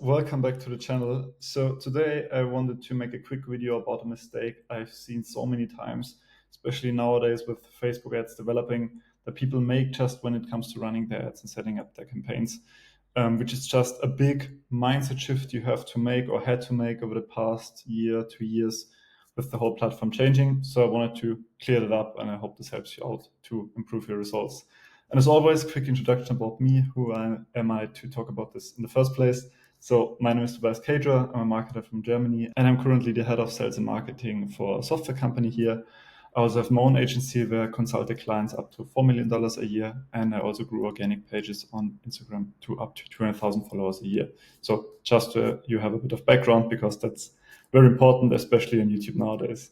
Welcome back to the channel. So today I wanted to make a quick video about a mistake I've seen so many times, especially nowadays with Facebook ads developing, that people make just when it comes to running their ads and setting up their campaigns, which is just a big mindset shift you have to make or had to make over the past year, 2 years with the whole platform changing. So I wanted to clear that up, and I hope this helps you out to improve your results. And as always, quick introduction about me. Who am I to talk about this in the first place? So my name is Tobias Kadra. I'm a marketer from Germany, and I'm currently the head of sales and marketing for a software company here. I also have my own agency where I consult the clients up to $4 million a year, and I also grew organic pages on Instagram to up to 200,000 followers a year. So just you have a bit of background, because that's very important, especially on YouTube nowadays.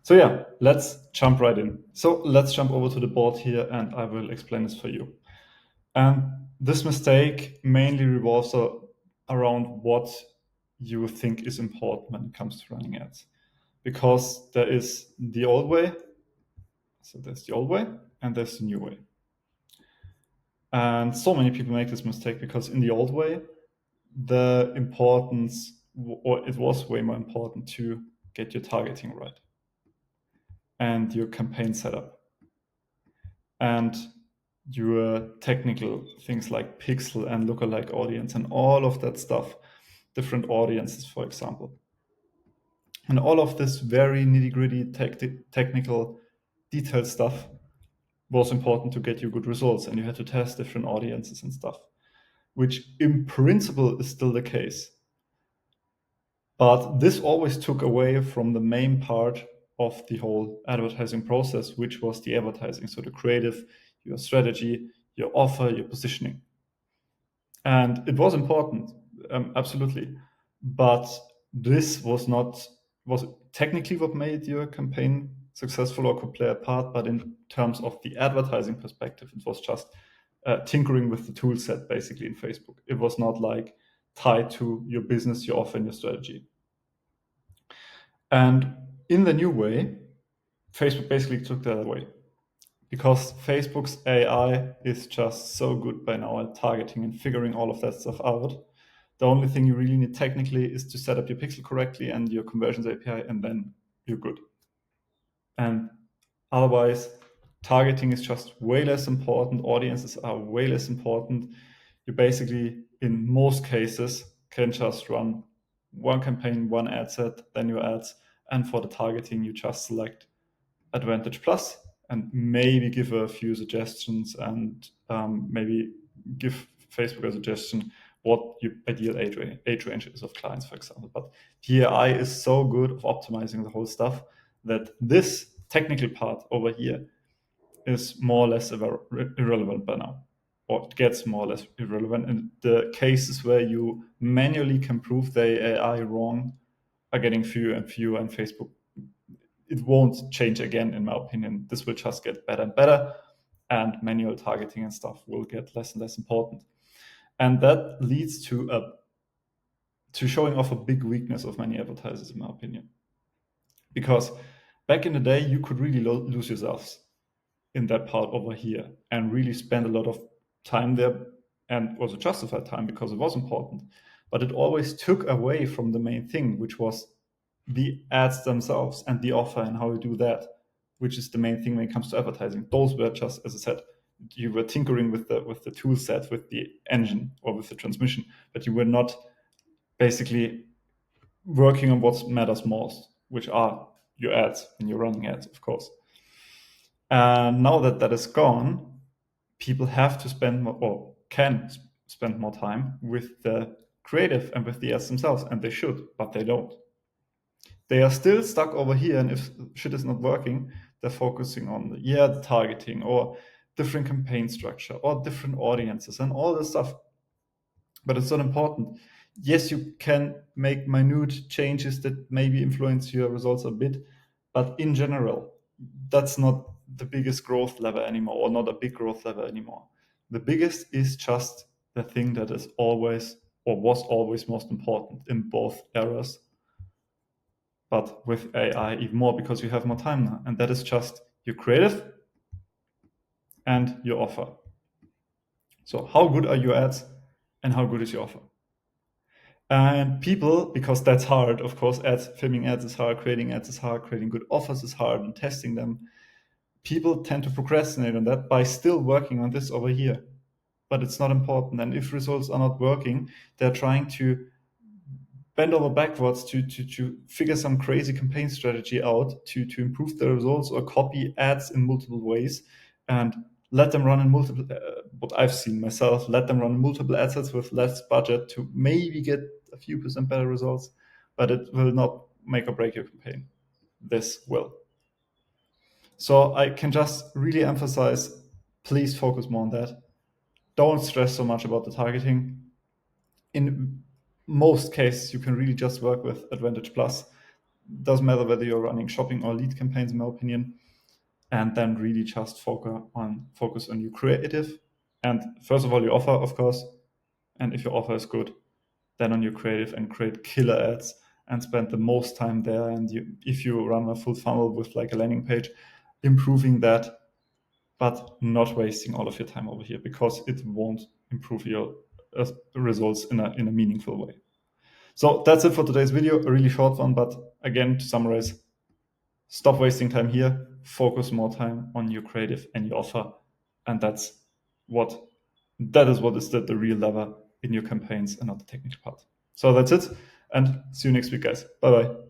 So yeah, let's jump right in. So let's jump over to the board here, and I will explain this for you. And this mistake mainly revolves around what you think is important when it comes to running ads. Because there is the old way, so there's the old way, and there's the new way. And so many people make this mistake because in the old way, the importance, or it was way more important to get your targeting right and your campaign setup and your technical things like pixel and lookalike audience and all of that stuff, different audiences, for example. And all of this very nitty-gritty technical detailed stuff was important to get you good results, and you had to test different audiences and stuff, which in principle is still the case. But this always took away from the main part of the whole advertising process, which was the advertising. So the creative, your strategy, your offer, your positioning. And it was important, absolutely. But this was technically what made your campaign successful or could play a part, but in terms of the advertising perspective, it was just tinkering with the tool set basically in Facebook. It was not like tied to your business, your offer, and your strategy. And in the new way, Facebook basically took that away, because Facebook's AI is just so good by now at targeting and figuring all of that stuff out. The only thing you really need technically is to set up your pixel correctly and your conversions API, and then you're good. And otherwise, targeting is just way less important. Audiences are way less important. You basically, in most cases, can just run one campaign, one ad set, then your ads. And for the targeting, you just select Advantage Plus and maybe give a few suggestions, and maybe give Facebook a suggestion what your ideal age range is of clients, for example. But the AI is so good of optimizing the whole stuff that this technical part over here is more or less irrelevant by now, or it gets more or less irrelevant. And the cases where you manually can prove the AI wrong are getting fewer and fewer, and Facebook, it won't change again, in my opinion. This will just get better and better, and manual targeting and stuff will get less and less important. And that leads to showing off a big weakness of many advertisers, in my opinion. Because back in the day, you could really lose yourselves in that part over here and really spend a lot of time there, and also justified time, because it was important. But it always took away from the main thing, which was the ads themselves and the offer and how you do that, which is the main thing when it comes to advertising. Those were just, as I said, you were tinkering with the tool set, with the engine or with the transmission, but you were not basically working on what matters most, which are your ads and your running ads, of course. And now that that is gone, people have to spend more, or can spend more time with the creative and with the ads themselves, and they should, but they don't. They are still stuck over here, and if shit is not working, they're focusing on the targeting or different campaign structure or different audiences and all this stuff. But it's not important. Yes, you can make minute changes that maybe influence your results a bit, but in general, that's not the biggest growth lever anymore, or not a big growth lever anymore. The biggest is just the thing that is always, or was always, most important in both eras, but with AI even more, because you have more time now. And that is just your creative and your offer. So how good are your ads and how good is your offer? And people, because that's hard, of course, filming ads is hard, creating ads is hard, creating good offers is hard, and testing them. People tend to procrastinate on that by still working on this over here. But it's not important. And if results are not working, they're trying to bend over backwards to figure some crazy campaign strategy out to improve the results, or copy ads in multiple ways and let them run in multiple, what I've seen myself, let them run multiple ad sets with less budget to maybe get a few % better results, but it will not make or break your campaign. This will. So I can just really emphasize, please focus more on that. Don't stress so much about the targeting. In most cases, you can really just work with Advantage Plus. Doesn't matter whether you're running shopping or lead campaigns, in my opinion. And then really just focus on your creative. And first of all, your offer, of course. And if your offer is good, then on your creative, and create killer ads and spend the most time there. And if you run a full funnel with like a landing page, improving that, but not wasting all of your time over here, because it won't improve your results in a meaningful way. So that's it for today's video, a really short one, but again, to summarize, stop wasting time here, focus more time on your creative and your offer, and that is what is the real lever in your campaigns and not the technical part. So that's it, and see you next week, guys. Bye bye.